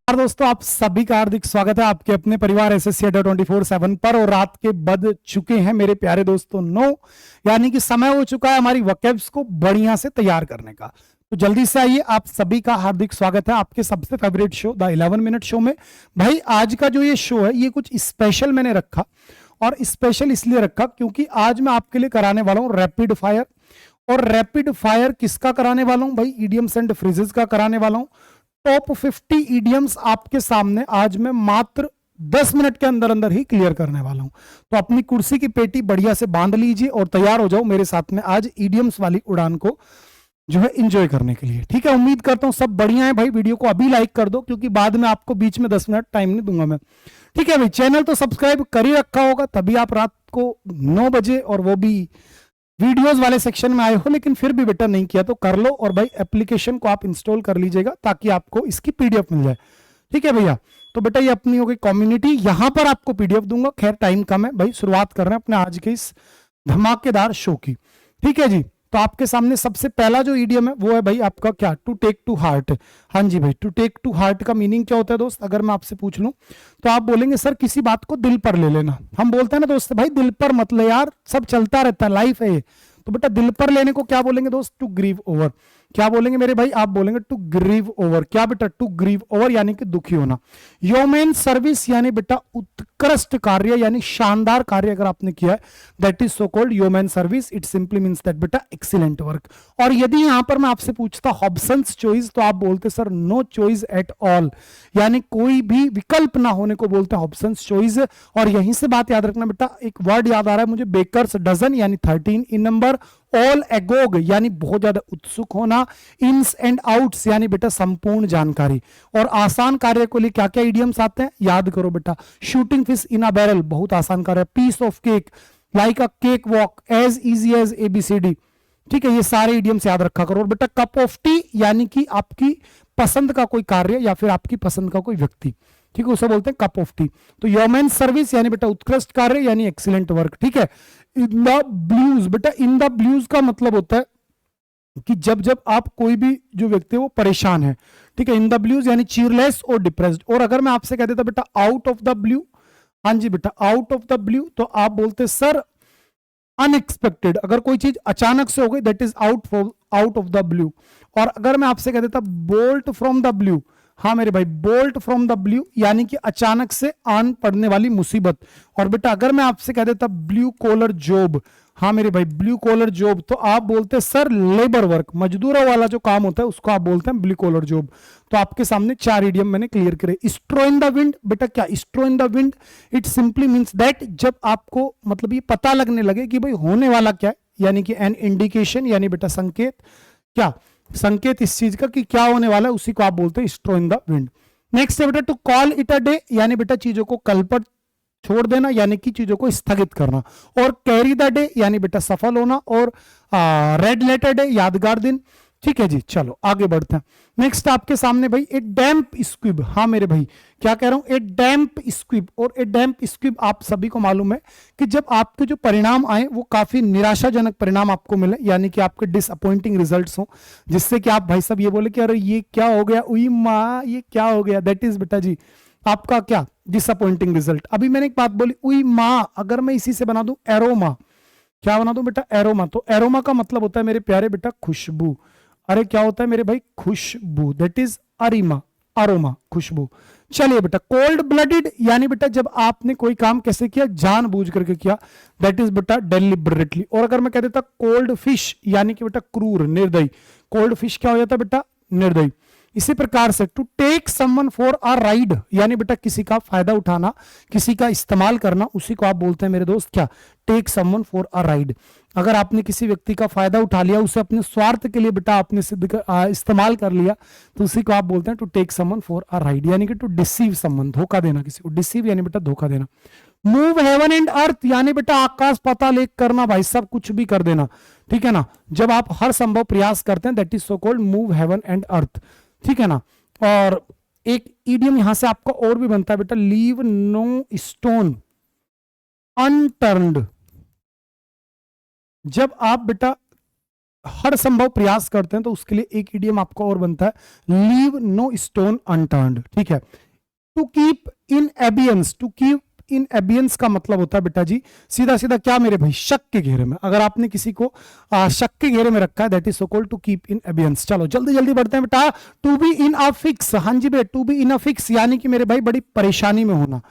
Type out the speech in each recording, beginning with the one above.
दोस्तों, आप सभी का हार्दिक स्वागत है आपके अपने परिवार एसएससी अड्डा 24/7 पर। और रात के बज चुके हैं मेरे प्यारे दोस्तों 9, यानी कि समय हो चुका है हमारी वोकैब्स को बढ़िया से तैयार करने का। तो जल्दी से आइए, आप सभी का हार्दिक स्वागत है आपके सबसे favourite show the 11 minute show में। भाई आज का जो ये शो है ये कुछ स्पेशल मैंने रखा, और स्पेशल इसलिए रखा क्योंकि आज मैं आपके लिए कराने वाला हूं रैपिड फायर। और रैपिड फायर किसका कराने वाला हूं भाई? इडियम्स एंड फ्रेजेस का कराने वाला हूं। टॉप 50 इडियम्स आपके सामने आज मैं मात्र 10 मिनट के अंदर अंदर ही क्लियर करने वाला हूं। तो अपनी कुर्सी की पेटी बढ़िया से बांध लीजिए और तैयार हो जाओ मेरे साथ में आज इडियम्स वाली उड़ान को जो है एंजॉय करने के लिए। ठीक है, उम्मीद करता हूं सब बढ़िया है भाई। वीडियो को अभी लाइक कर दो क्योंकि बाद में आपको बीच में 10 मिनट टाइम नहीं दूंगा मैं। ठीक है भाई, चैनल तो सब्सक्राइब कर ही रखा होगा, तभी आप रात को 9 बजे और वो भी वीडियोस वाले सेक्शन में आए हो, लेकिन फिर भी बेटा नहीं किया तो कर लो। और भाई एप्लीकेशन को आप इंस्टॉल कर लीजिएगा ताकि आपको इसकी पीडीएफ मिल जाए। ठीक है भैया, तो बेटा ये अपनी हो गई कम्युनिटी, यहां पर आपको पीडीएफ दूंगा। खैर टाइम कम है भाई, शुरुआत कर रहे हैं अपने आज के इस धमाकेदार शो की। ठीक है जी, तो आपके सामने सबसे पहला जो ईडियम है वो है भाई आपका क्या? To take to heart. हाँ जी भाई, टू टेक टू हार्ट का मीनिंग क्या होता है दोस्त? अगर मैं आपसे पूछ लूं तो आप बोलेंगे सर किसी बात को दिल पर ले लेना। हम बोलते हैं ना दोस्त भाई दिल पर मत ले यार, सब चलता रहता है, लाइफ है ये। तो बेटा दिल पर लेने को क्या बोलेंगे दोस्त? To grieve over. क्या बोलेंगे मेरे भाई? आप बोलेंगे टू ग्रीव ओवर। क्या बेटा? टू ग्रीव ओवर यानी कि दुखी होना। ह्यूमन सर्विस यानी बेटा उत्कृष्ट कार्य यानी शानदार कार्य अगर आपने किया है, that is so called human service. It simply means that बेटा एक्सीलेंट वर्क। और यदि यहां पर मैं आपसे पूछता हॉब्सन्स चॉइस, तो आप बोलते sir no choice at all, यानी कोई भी विकल्प ना होने को बोलते हैं हॉब्सन्स चॉइस। और यहीं से बात याद रखना बेटा, एक वर्ड याद आ रहा है मुझे, बेकर्स डजन यानी 13 इन नंबर। ऑल एगोग यानी बहुत ज्यादा उत्सुक होना। इन्स एंड आउट्स यानी बेटा संपूर्ण जानकारी। और आसान कार्य को लिए क्या क्या इडियम्स आते हैं याद करो बेटा। Shooting fish in a barrel बहुत आसान कार्य। Piece of cake, like a cake walk, as easy as ABCD। ठीक है, ये सारे इडियम्स याद रखा करो। और बेटा कप ऑफ टी यानी कि आपकी पसंद का कोई कार्य या फिर आपकी पसंद का कोई व्यक्ति, ठीक है, उसे बोलते हैं कप ऑफ टी। तो ह्यूमन सर्विस यानी बेटा उत्कृष्ट कार्य यानी एक्सीलेंट वर्क। ठीक है, इन द ब्लूज, बेटा इन द ब्लूज का मतलब होता है कि जब जब आप कोई भी जो व्यक्ति है वो परेशान है। ठीक है, इन द ब्लूज यानी चीयरलेस और डिप्रेस्ड। और अगर मैं आपसे कह देता बेटा आउट ऑफ द ब्लू, हाँ जी बेटा आउट ऑफ द ब्लू, तो आप बोलते सर अनएक्सपेक्टेड। अगर कोई चीज अचानक से हो गई that is out of the blue. और अगर मैं आपसे कह देता बोल्ट फ्रॉम द ब्लू, हाँ मेरे भाई बोल्ट फ्रॉम द ब्लू यानी कि अचानक से आन पड़ने वाली मुसीबत। और बेटा अगर मैं आपसे कह देता ब्लू कॉलर जॉब, हाँ मेरे भाई ब्लू कॉलर जॉब, तो आप बोलते सर लेबर वर्क, मजदूरों वाला जो काम होता है उसको आप बोलते हैं ब्लू कॉलर जॉब। तो आपके सामने 4 इडियम मैंने क्लियर करे। स्ट्रो इन द विंड, बेटा क्या straw in the wind? It simply means that जब आपको मतलब ये पता लगने लगे कि भाई होने वाला क्या है, यानी कि एन इंडिकेशन यानी बेटा संकेत। क्या संकेत इस चीज का कि क्या होने वाला है, उसी को आप बोलते हैं straw in the wind. Next है बेटा to call it a day यानी बेटा चीजों को कल पर छोड़ देना यानी कि चीजों को स्थगित करना। और कैरी द डे यानी बेटा सफल होना। और रेड लेटर डे यादगार दिन। ठीक है जी, चलो आगे बढ़ते हैं। नेक्स्ट आपके सामने भाई ए डैम्प स्क्विब। हाँ मेरे भाई क्या कह रहा हूं? ए डैम्प स्क्विब। और ए डैम्प स्क्विब आप सभी को मालूम है कि जब आपके जो परिणाम आए वो काफी निराशाजनक परिणाम आपको मिले, यानी कि आपके डिसअपॉइंटिंग रिजल्ट्स हो, जिससे कि आप भाई सब ये बोले कि अरे ये क्या हो गया, उई माँ ये क्या हो गया, दैट इज बेटा जी आपका क्या डिसअपॉइंटिंग रिजल्ट। अभी मैंने एक बात बोली उई माँ, अगर मैं इसी से बना दूं एरोमा, क्या बना दूं बेटा? एरोमा। तो एरोमा का मतलब होता है मेरे प्यारे बेटा खुशबू। अरे क्या होता है मेरे भाई? खुशबू, दैट इज अरिमा, अरोमा, खुशबू। चलिए बेटा कोल्ड ब्लडेड यानी बेटा जब आपने कोई काम कैसे किया, जानबूझ करके किया, दैट इज बेटा डेलिबरेटली। और अगर मैं कह देता कोल्ड फिश यानी कि बेटा क्रूर, निर्दयी। कोल्ड फिश क्या हो जाता है बेटा? निर्दयी। इसी प्रकार से to take someone for a ride यानी बेटा किसी का फायदा उठाना, किसी का इस्तेमाल करना, उसी को आप बोलते हैं मेरे दोस्त क्या? Take someone for a ride. अगर आपने किसी व्यक्ति का फायदा उठा लिया, उसे अपने स्वार्थ के लिए बेटा आपने इस्तेमाल कर लिया, तो उसी को आप बोलते हैं to take someone for a ride, यानी कि टू डिसीव समवन, धोखा देना किसी को। डिसीव यानी बेटा धोखा देना। मूव हेवन एंड अर्थ यानी बेटा आकाश पाताल एक करना, भाई सब कुछ भी कर देना। ठीक है ना, जब आप हर संभव प्रयास करते हैं that is so called move heaven and earth. ठीक है ना। और एक ईडियम यहां से आपका और भी बनता है बेटा, लीव नो स्टोन अनटर्न्ड। जब आप बेटा हर संभव प्रयास करते हैं तो उसके लिए एक इडियम आपको और बनता है, लीव नो स्टोन अनटर्न्ड, ठीक है। To keep in abeyance, to keep in abeyance का मतलब होता है बेटा जी सीधा सीधा क्या मेरे भाई, शक के घेरे में। अगर आपने किसी को शक के घेरे में रखा है, that is so called to keep in abeyance. चलो जल्दी जल्दी बढ़ते हैं बेटा। To be in a fix, हाँ जी बेटा, to be in a fix यानी कि मेरे भाई बड़ी परेशानी में होना,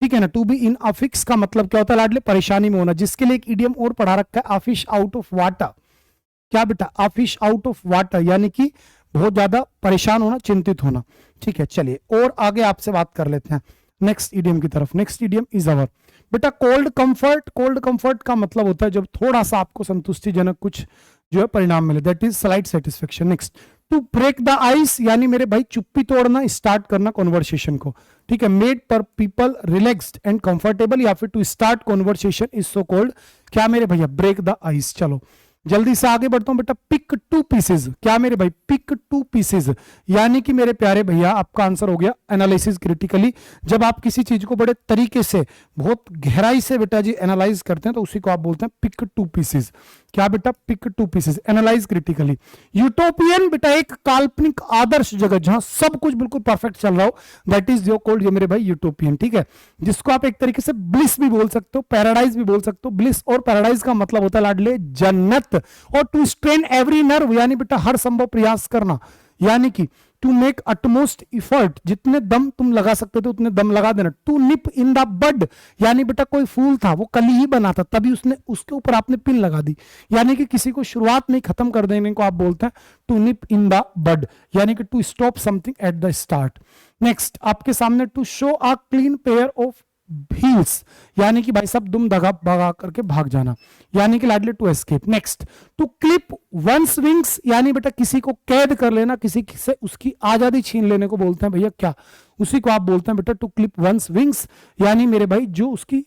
ठीक है ना। To be in a fix का मतलब क्या होता है लाडले, परेशानी में होना, जिसके लिए एक इडियम और पढ़ा रखा है, a fish out of water. क्या बेटा, a fish out of water यानी कि बहुत ज्यादा परेशान होना, चिंतित होना, ठीक है। चलिए और आगे आपसे बात कर लेते हैं नेक्स्ट इडियम की तरफ। नेक्स्ट इडियम इज अवर बेटा कोल्ड कंफर्ट। कोल्ड कंफर्ट का मतलब होता है जब थोड़ा सा आपको संतुष्टिजनक कुछ जो है परिणाम मिले, that is slight satisfaction. Next to break the ice यानी मेरे भाई चुप्पी तोड़ना, स्टार्ट करना कॉन्वर्सेशन को, ठीक है। मेड पर पीपल रिलैक्स्ड एंड कंफर्टेबल या फिर to start conversation is so called क्या मेरे भैया, ब्रेक द आइस। चलो जल्दी से आगे बढ़ता हूं बेटा। पिक टू पीसेज, क्या मेरे भाई, पिक टू पीसेज यानी कि मेरे प्यारे भैया आपका आंसर हो गया एनालिसिस क्रिटिकली। जब आप किसी चीज को बड़े तरीके से बहुत गहराई से बेटा जी एनालाइज करते हैं तो उसी को आप बोलते हैं पिक टू पीसेज। क्या बेटा, pick to pieces, analyse critically. Utopian बेटा एक काल्पनिक आदर्श जगत जहां सब कुछ बिल्कुल परफेक्ट चल रहा हो, दैट इज योर कॉल्ड ये मेरे भाई यूटोपियन, ठीक है। जिसको आप एक तरीके से ब्लिस भी बोल सकते हो, पैराडाइज भी बोल सकते हो। ब्लिस और पैराडाइज का मतलब होता है लाडले जन्नत। और टू स्ट्रेन एवरी नर्व यानी बेटा हर संभव प्रयास करना, यानी कि टू मेक अटमोस्ट इफर्ट, जितने दम तुम लगा सकते थे उतने दम लगा देना। To nib in the bud यानी बेटा कोई फूल था वो कल ही बना था तभी उसने उसके ऊपर आपने पिन लगा दी, यानी कि किसी को शुरुआत में खत्म कर देने को आप बोलते हैं to nib in the bud, यानी कि to stop something at the start. Next आपके सामने to show a clean pair of heels यानी कि भाई साहब दुम दगा भगा करके भाग जाना, यानी कि लाडले to escape. Next to clip one's wings यानी बेटा किसी को कैद कर लेना, किसी से उसकी आजादी छीन लेने को बोलते हैं भैया क्या, उसी को आप बोलते हैं बेटा टू क्लिप वंस विंग्स, यानी मेरे भाई जो उसकी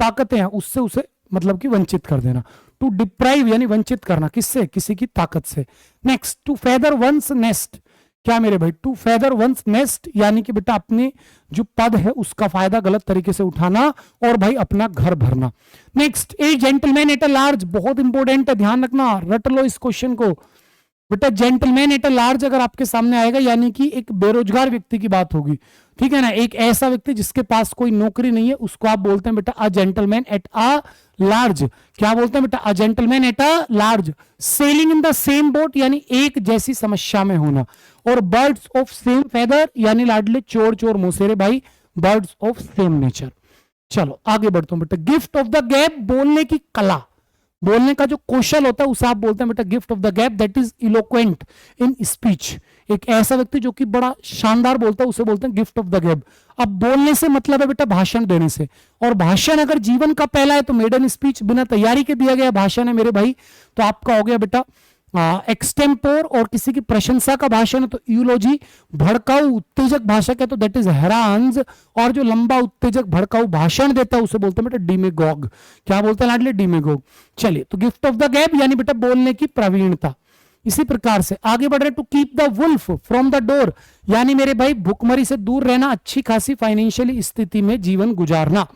ताकतें हैं उससे उसे मतलब कि वंचित कर देना। टू डिप्राइव यानी वंचित करना, किससे, किसी की ताकत से। Next to feather one's nest, क्या मेरे भाई, टू फेदर वंस नेस्ट यानी कि बेटा अपने जो पद है उसका फायदा गलत तरीके से उठाना और भाई अपना घर भरना। Next A gentleman at a large, बहुत इंपॉर्टेंट है, ध्यान रखना, रट लो इस क्वेश्चन को बेटा। जेंटलमैन एट अ लार्ज अगर आपके सामने आएगा यानी कि एक बेरोजगार व्यक्ति की बात होगी, ठीक है ना। एक ऐसा व्यक्ति जिसके पास कोई नौकरी नहीं है उसको आप बोलते हैं बेटा a gentleman at a large. क्या बोलते हैं बेटा, a gentleman at a large. Selling in the same boat यानी एक जैसी समस्या में होना। और बर्ड्स ऑफ सेम फेदर यानी लाडले चोर चोर मोसेरे भाई, बर्ड्स ऑफ सेम नेचर। चलो आगे बढ़ता हूं बेटा। गिफ्ट ऑफ द गैप, बोलने की कला, बोलने का जो कौशल होता है उसे आप बोलते हैं बेटा gift of the gap, that is eloquent in speech. एक ऐसा व्यक्ति जो कि बड़ा शानदार बोलता है उसे बोलते हैं गिफ्ट ऑफ द गैप। अब बोलने से मतलब है बेटा भाषण देने से, और भाषण अगर जीवन का पहला है तो मेडन स्पीच, बिना तैयारी के दिया गया भाषण है मेरे भाई, तो आपका हो गया बेटा एक्सटेम्पोर। और किसी की प्रशंसा का भाषण है तो यूलोजी। भड़काऊ उत्तेजक भाषक है तो दैट इज हेरांज। और जो लंबा उत्तेजक भड़काऊ भाषण देता है उसे बोलते हैं बेटा डिमेगोग। क्या बोलते हैं लाडले, डिमेगोग। चलिए तो गिफ्ट ऑफ द गैप यानी बेटा बोलने की प्रवीणता। इसी प्रकार से आगे बढ़ रहे, to keep the wolf from the door यानी मेरे भाई भुखमरी से दूर रहना, अच्छी खासी फाइनेंशियली स्थिति में जीवन गुजारना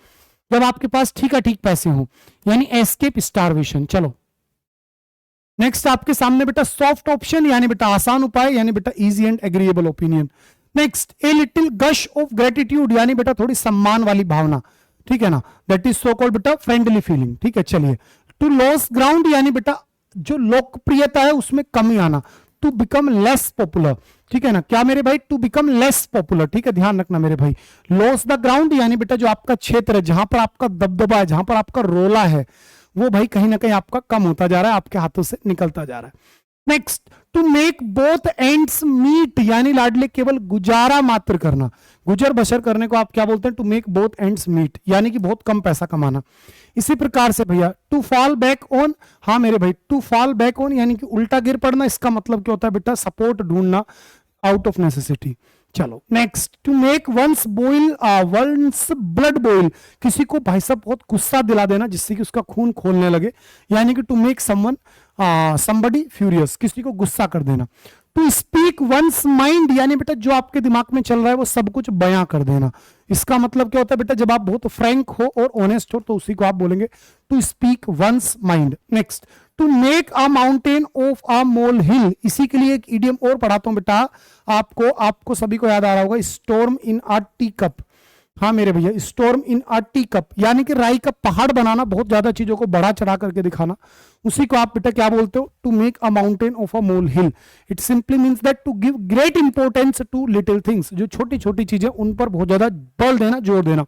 जब आपके पास ठीक पैसे हो, यानी एस्केप स्टारवेशन। चलो नेक्स्ट आपके सामने बेटा सॉफ्ट ऑप्शन यानी बेटा आसान उपाय, यानी बेटा easy and agreeable opinion. Next a little gush of gratitude यानी बेटा थोड़ी सम्मान वाली भावना, ठीक है ना, दैट इज सो कॉल्ड बेटा फ्रेंडली फीलिंग, ठीक है। चलिए टू लॉस ग्राउंड यानी बेटा जो लोकप्रियता है उसमें कमी आना। टू बिकम लेस पॉपुलर, ठीक है ना, क्या मेरे भाई, टू बिकम लेस पॉपुलर, ठीक है, ध्यान रखना मेरे भाई। लॉस द ग्राउंड यानी बेटा जो आपका क्षेत्र है, जहां पर आपका दबदबा है, जहां पर आपका रोला है, वो भाई कहीं ना कहीं आपका कम होता जा रहा है, आपके हाथों से निकलता जा रहा है। Next to make both ends meet यानी लाडले केवल गुजारा मात्र करना, गुजर बसर करने को आप क्या बोलते हैं, to make both ends meet यानी कि बहुत कम पैसा कमाना। इसी प्रकार से भैया टू फॉल बैक ऑन, हाँ मेरे भाई, टू फॉल बैक ऑन यानी कि उल्टा गिर पड़ना, इसका मतलब क्या होता है बेटा, सपोर्ट ढूंढना आउट ऑफ नेसेसिटी। चलो next to make one's boil one's blood boil, किसी को भाई साहब बहुत गुस्सा दिला देना जिससे कि उसका खून खोलने लगे, यानी कि to make someone somebody furious, किसी को गुस्सा कर देना। टू स्पीक वंस माइंड, यानी बेटा जो आपके दिमाग में चल रहा है वो सब कुछ बयां कर देना। इसका मतलब क्या होता है बेटा, जब आप बहुत फ्रैंक हो और ऑनेस्ट हो तो उसी को आप बोलेंगे to speak one's mind. Next, to make a mountain of a molehill, इसी के लिए एक इडियम और पढ़ाता हूं बेटा आपको सभी को याद आ रहा होगा, स्टॉर्म इन अ टी कप। हाँ मेरे भैया, स्टॉर्म इन अ टी कप, यानी कि राई का पहाड़ बनाना, बहुत ज्यादा चीजों को बढ़ा चढ़ा करके दिखाना, उसी को आप बेटा क्या बोलते हो, to make a mountain of a molehill. It simply means that to give great importance to little things, जो छोटी छोटी चीजें उन पर बहुत ज्यादा बल देना, जोर देना।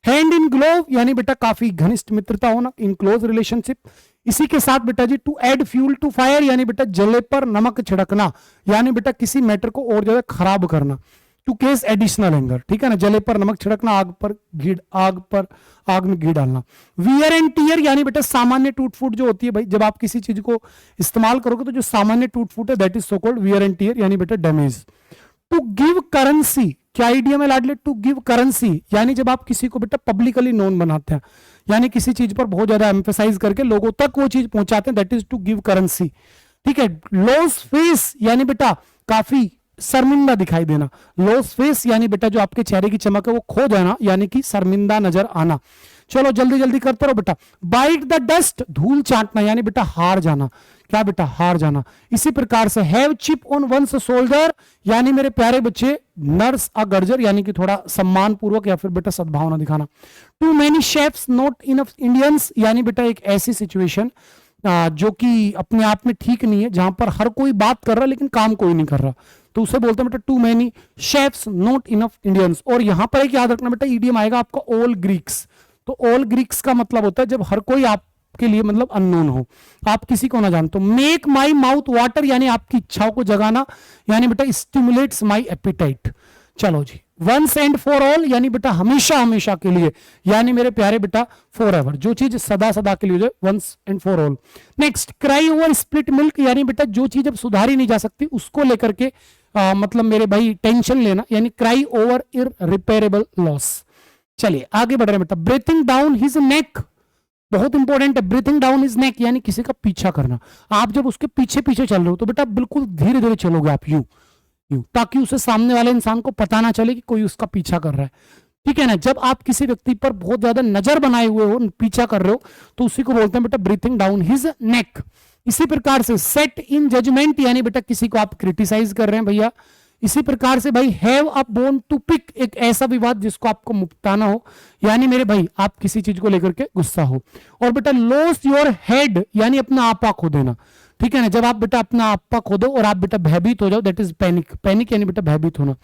हैंड इन ग्लोव, यानी बेटा काफी घनिष्ठ मित्रता होना, इन क्लोज रिलेशनशिप। इसी के साथ बेटा जी to add fuel to fire, यानी बेटा जले पर नमक छिड़कना, यानी बेटा किसी मैटर को और ज्यादा खराब करना। टू केस एडिशनल एंगर, ठीक है ना, जले पर नमक छिड़कना, आग में घी डालना। वियर एंड टीयर, यानी बेटा सामान्य टूट फूट जो होती है भाई, जब आप किसी चीज को इस्तेमाल करोगे तो जो सामान्य टूट फूट है that is so called wear and tear, यानी बेटा डैमेज। टू गिव करेंसी, क्या आइडिया में लाडले, टू गिव करेंसी, यानी जब आप किसी को बेटा पब्लिकली नोन बनाते हैं, यानी किसी चीज पर बहुत ज्यादा एम्फेसाइज करके लोगों तक वो चीज पहुंचाते हैं, that is to give currency. ठीक है। लॉस फेस, यानी बेटा काफी शर्मिंदा दिखाई देना। लॉस फेस यानी बेटा जो आपके चेहरे की चमक है वो खो जाना, यानी कि शर्मिंदा नजर आना। चलो जल्दी जल्दी करते रहो बेटा। बाइट द डस्ट, धूल चाटना, यानी बेटा हार जाना। क्या बेटा, हार जाना। इसी प्रकार से have chip on one's shoulder, यानी मेरे प्यारे बच्चे नर्स अ गर्जर, यानी कि थोड़ा सम्मान पूर्वक या फिर बेटा सद्भावना दिखाना। Too many chefs not enough Indians, यानी बेटा एक ऐसी सिचुएशन जो कि अपने आप में ठीक नहीं है, जहां पर हर कोई बात कर रहा है लेकिन काम कोई नहीं कर रहा, तो उसे बोलते हैं बेटा too many chefs not enough Indians. और यहां पर एक याद रखना बेटा, ईडीएम आएगा आपका ऑल ग्रीक्स। तो ऑल ग्रीक्स का मतलब होता है जब हर कोई आपके लिए मतलब अननोन हो, आप किसी को ना जानते हो। मेक माई माउथ वाटर, यानी आपकी इच्छाओं को जगाना, यानी बेटा स्टिमुलेट्स माई एपिटाइट। चलो जी, वंस एंड फॉर ऑल, यानी बेटा हमेशा हमेशा के लिए, यानी मेरे प्यारे बेटा फॉर एवर, जो चीज सदा सदा के लिए, once and for all. Next, cry over split milk, यानी बेटा जो चीज अब सुधारी नहीं जा सकती उसको लेकर के मतलब मेरे भाई टेंशन लेना, यानी क्राई ओवर इररिपेरेबल लॉस। चलिए आगे बढ़ रहे हैं बेटा। ब्रीथिंग डाउन हिज नेक, बहुत इंपॉर्टेंट है। ब्रीथिंग डाउन हिज नेक यानी किसी का पीछा करना। आप जब उसके पीछे पीछे चल रहे हो तो बेटा बिल्कुल धीरे धीरे चलोगे आप, यूं यूं, ताकि उसे सामने वाले इंसान को पता ना चले कि कोई उसका पीछा कर रहा है। ठीक है ना। जब आप किसी व्यक्ति पर बहुत ज्यादा नजर बनाए हुए हो, पीछा कर रहे हो, तो उसी को बोलते हैं बेटा ब्रीथिंग डाउन हिज नेक। इसी प्रकार से सेट इन जजमेंट, यानी बेटा किसी को आप क्रिटिसाइज कर रहे हैं भैया। इसी प्रकार से भाई have a bone to pick, एक ऐसा विवाद जिसको आपको मुक्ताना हो, यानी मेरे भाई आप किसी चीज को लेकर के गुस्सा हो। और बेटा लॉस योर हेड, यानी अपना आपा खो देना। ठीक है ना। जब आप बेटा अपना आपा खो दो और आप बेटा भयभीत हो जाओ, दैट इज पैनिक। पैनिक यानी बेटा भयभीत होना।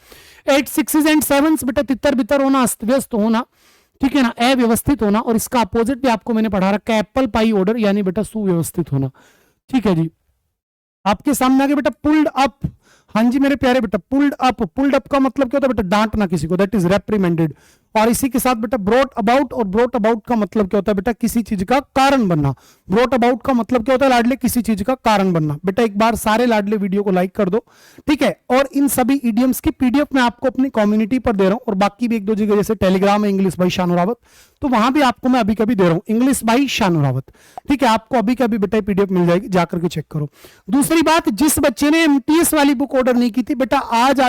8 6 एंड 7 बेटा तितर बितर होना, अस्त व्यस्त होना, ठीक है ना, अव्यवस्थित होना। और इसका अपोजिट भी आपको मैंने पढ़ा रखा है, एप्पल पाई ऑर्डर, यानी बेटा सुव्यवस्थित होना। ठीक है जी। आपके सामने आगे बेटा पुल्ड अप, हाँ जी मेरे प्यारे बेटा पुल्ड अप। पुल्ड अप का मतलब क्या होता है बेटा, डांटना किसी को, दैट इज रेप्रीमेंडेड। और इसी के साथ बेटा ब्रोट अबाउट, और ब्रोट अबाउट का मतलब क्या होता है बेटा, किसी चीज का कारण बनना। ब्रोट अबाउट का मतलब क्या होता है लाडले, किसी चीज का कारण बनना। बेटा एक बार सारे लाडले वीडियो को लाइक कर दो, ठीक है। और इन सभी इडियम्स की पीडीएफ मैं आपको अपनी कम्युनिटी पर दे रहा हूं, और बाकी भी एक दो जगह जैसे टेलीग्राम है इंग्लिश बाई शानू रावत, तो वहां भी आपको मैं अभी कभी दे रहा हूं इंग्लिश बाई शानू रावत। ठीक है, आपको अभी कभी बेटा पीडीएफ मिल जाएगी, जाकर के चेक करो। दूसरी बात, जिस बच्चे ने एमटीएस वाली बुक ऑर्डर नहीं की थी बेटा, आज